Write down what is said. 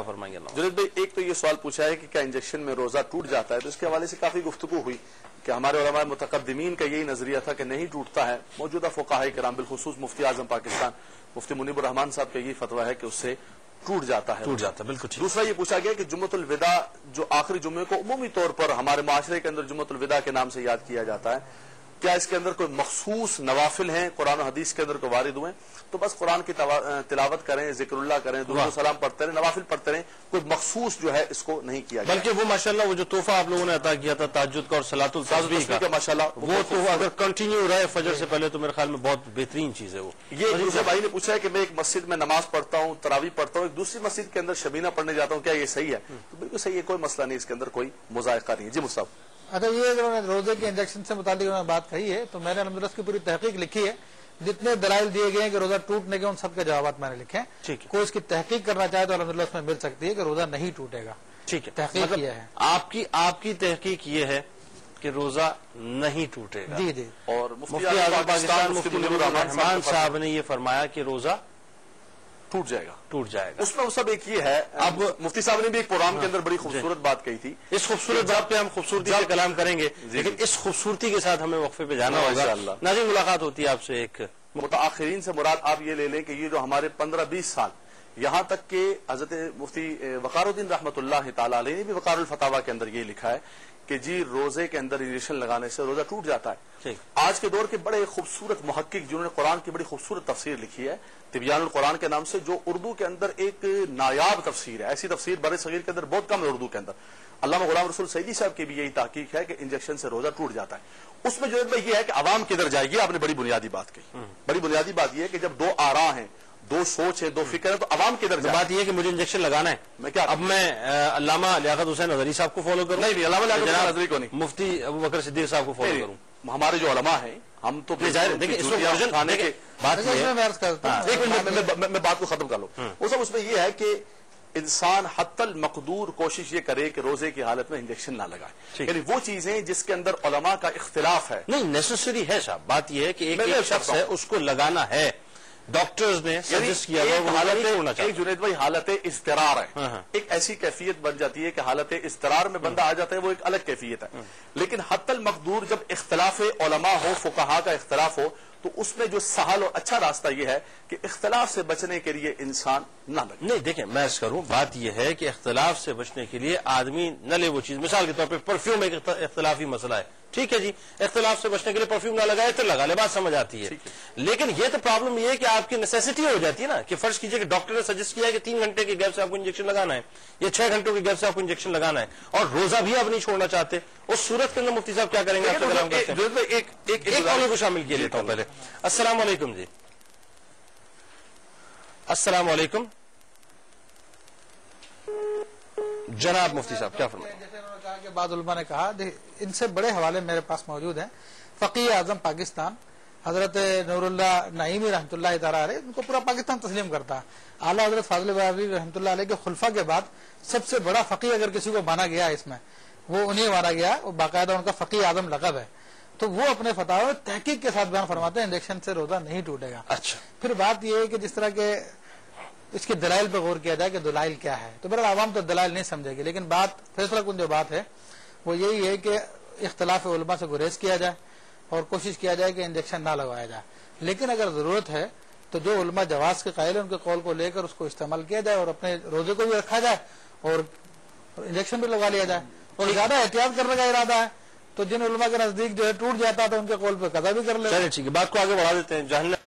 फरमाएंगे अल्लाह। जुनैद भाई, एक तो ये सवाल पूछा है कि क्या इंजेक्शन में रोजा टूट जाता है, तो इसके हवाले से काफी गुफ्तगू हुई कि हमारे उलमा मुतकद्दिमीन का यही नजरिया था कि नहीं टूटता है। मौजूदा फुकाहा किराम बिलखुसूस मुफ्ती आजम पाकिस्तान मुफ्ती मुनीबुर रहमान साहब का यही फतवा है कि उससे टूट जाता है। बिल्कुल ठीक। दूसरा ये पूछा गया कि जुम्मतुल विदा, जो आखिरी जुम्मे को उमूमी तौर पर हमारे माशरे के अंदर जुम्मतुल विदा के नाम से याद किया जाता है, क्या इसके अंदर कोई मखसूस नवाफिल हैं कुरान और हदीस के अंदर को वारिद हुए? तो बस कुरान की तिलावत करें, जिक्रुल्लाह करें, दुरूद सलाम पढ़ते रहें, नवाफिल पढ़ते रहें, कोई मखसूस जो है इसको नहीं किया गया। बल्कि वो माशाल्लाह वो जो तोहफा आप लोगों ने अता किया था ताज्जुद का और सलातुल तस्बीह का, माशाल्लाह वो तो अगर कंटिन्यू रहे फजर से पहले तो मेरे ख्याल में बहुत बेहतरीन चीज है वो। ये दूसरे भाई ने पूछा है कि मैं एक मस्जिद में नमाज पढ़ता हूँ, तरावी पढ़ता हूँ, एक दूसरी मस्जिद के अंदर शबीना पढ़ने जाता हूँ, क्या ये सही है? तो बिल्कुल सही है, कोई मसला नहीं, इसके अंदर कोई मुज़ायका नहीं है। जी मुस्तफा। अच्छा, ये जो रोजे के इंजेक्शन से मुतालिक उन्होंने बात कही है, तो मैंने अल्हम्दुलिल्लाह उसकी पूरी तहकीक लिखी है। जितने दलाइल दिए गए हैं कि रोजा टूटने के, उन सब के जवाब मैंने लिखे हैं। ठीक है। कोई इसकी तहकीक करना चाहे तो अल्हम्दुलिल्लाह उसमें मिल सकती है कि रोजा नहीं टूटेगा। ठीक है, तहकीक मतलब ये है। आपकी तहकीक ये है कि रोजा नहीं टूटेगा। जी जी। और मुफ्ती आज़म पाकिस्तान मुफ्ती मुनीबुर रहमान साहब ने ये फरमाया कि रोजा टूट जाएगा। उसमें वो सब एक ये है, अब मुफ्ती साहब ने भी एक प्रोग्राम के अंदर बड़ी खूबसूरत बात कही थी। इस खूबसूरत बात पे हम खूबसूरती से कलाम करेंगे, लेकिन इस खूबसूरती के साथ हमें वक्फे पे जाना होगा। नाज़रीन, मुलाकात होती है आपसे एक मुताखिरीन से मुराद आप ये ले लें कि ये जो हमारे 15-20 साल यहाँ तक के हजरत मुफ्ती वकारुद्दीन रहमतुल्लाह तआला अलैह ने भी वकारुल फतावा के अंदर ये लिखा है कि जी रोजे के अंदर इंजेक्शन लगाने से रोजा टूट जाता है। आज के दौर के बड़े खूबसूरत मुहक्किक जिन्होंने कुरान की बड़ी खूबसूरत तफसीर लिखी है, तिबियानुल कुरान के नाम से, जो उर्दू के अंदर एक नायाब तफसीर है। ऐसी तफसीर बड़े सगीर के अंदर बहुत कम है उर्दू के अंदर। अल्लामा गुलाम रसूल सईदी साहब की भी यही तहकीक है कि इंजेक्शन से रोजा टूट जाता है। उसमें जो ये है कि अवाम किधर जाएगी, आपने बड़ी बुनियादी बात कही। बड़ी बुनियादी बात यह है कि जब दो आरा हैं, दो सोच है, दो फिक्र है, तो अवाम किधर जाए? बात यह है कि मुझे इंजेक्शन लगाना है, मैं क्या अब मैं अल्लामा लियाकत हुसैन नजरी साहब को फॉलो करूं? नहीं, अल्लामा लियाकत हुसैन नजरी को नहीं, मुफ्ती अबू बकर सिद्दीक साहब को फॉलो करूं? हमारे जो उलमा हैं, हम तो देखिए खाने के बात मैं बात को खत्म कर लूं। वो सब उसमें यह है कि इंसान हत्तल मकदूर कोशिश ये करे कि रोजे की हालत में इंजेक्शन ना लगाए, यानी वो चीजें जिसके अंदर उलमा का इख्तिलाफ है। नहीं, नेसेसरी है साहब। बात यह है कि एक शख्स है, उसको लगाना है, डॉक्टर्स ने सजेस्ट किया एक जुनैद भाई हालत इज़्तिरार है, एक ऐसी कैफियत बन जाती है कि हालत इज़्तिरार में बंदा आ जाता है, वो एक अलग कैफियत है। लेकिन हत्तल मकदूर जब इख्तिलाफ उलमा हो, फुकाहा का इख्तिलाफ हो, तो उसमें जो सहल और अच्छा रास्ता यह है कि इख्तिलाफ से बचने के लिए इंसान न लगे। नहीं, देखें मैं ऐसा करूं, बात यह है कि इख्तिलाफ से बचने के लिए आदमी न ले वो चीज। मिसाल के तौर पर परफ्यूम एक इख्तिलाफी मसला है, ठीक है जी, इख्तिलाफ से बचने के लिए परफ्यूम ना लगाए तो लगा ले, बात समझ आती है। लेकिन ये तो प्रॉब्लम ये है कि आपकी नेसेसिटी हो जाती है ना, कि फर्ज कीजिए कि डॉक्टर ने सजेस्ट किया है कि 3 घंटे के गैप से आपको इंजेक्शन लगाना है या 6 घंटों के गैप से आपको इंजेक्शन लगाना है, और रोजा भी आप नहीं छोड़ना चाहते, उस सूरत के अंदर मुफ्ती साहब क्या करेंगे? आपको एक को शामिल किया लेता हूं पहले। अस्सलाम वालेकुम जी। अस्सलाम वालेकुम जनाब मुफ्ती साहब, क्या फरमाएं? जैसे उन्होंने कहा कि बाद उलमा ने कहा, इनसे बड़े हवाले मेरे पास मौजूद हैं। फकीह आजम पाकिस्तान हजरत नूरुल्लाह नईमी रहमतुल्लाह तआला अलैह, उनको पूरा पाकिस्तान तस्लीम करता है। आला हजरत फाज़िल बारी रहमतुल्लाह अलैह के खुलफा के बाद सबसे बड़ा फकीह अगर किसी को माना गया है इसमें, वो उन्हें माना गया, वो बाकायदा उनका फकीह आजम लक़ब है। तो वो अपने फतवा में तहकीक के साथ बयान फरमाते हैं इंजेक्शन से रोजा नहीं टूटेगा। अच्छा, फिर बात यह है कि जिस तरह के इसके दलाइल पर गौर किया जाए कि दलाइल क्या है, तो बहरहाल आवाम तो दलाइल नहीं समझेगी, लेकिन बात फैसला कुन जो बात है वो यही है कि इख्तिलाफ उलमा से गुरेज किया जाए और कोशिश किया जाए कि इंजेक्शन ना लगाया जाए। लेकिन अगर जरूरत है तो जो उलमा जवाज के कायल है, उनके कौल को लेकर उसको इस्तेमाल किया जाए और अपने रोजे को भी रखा जाए और इंजेक्शन भी लगा लिया जाए। और ज्यादा एहतियात करने का इरादा है तो जिन उलमा के नजदीक जो है टूट जाता है तो उनके कौल पे कदा भी कर ले। चलिए ठीक है, बात को आगे बढ़ा देते हैं।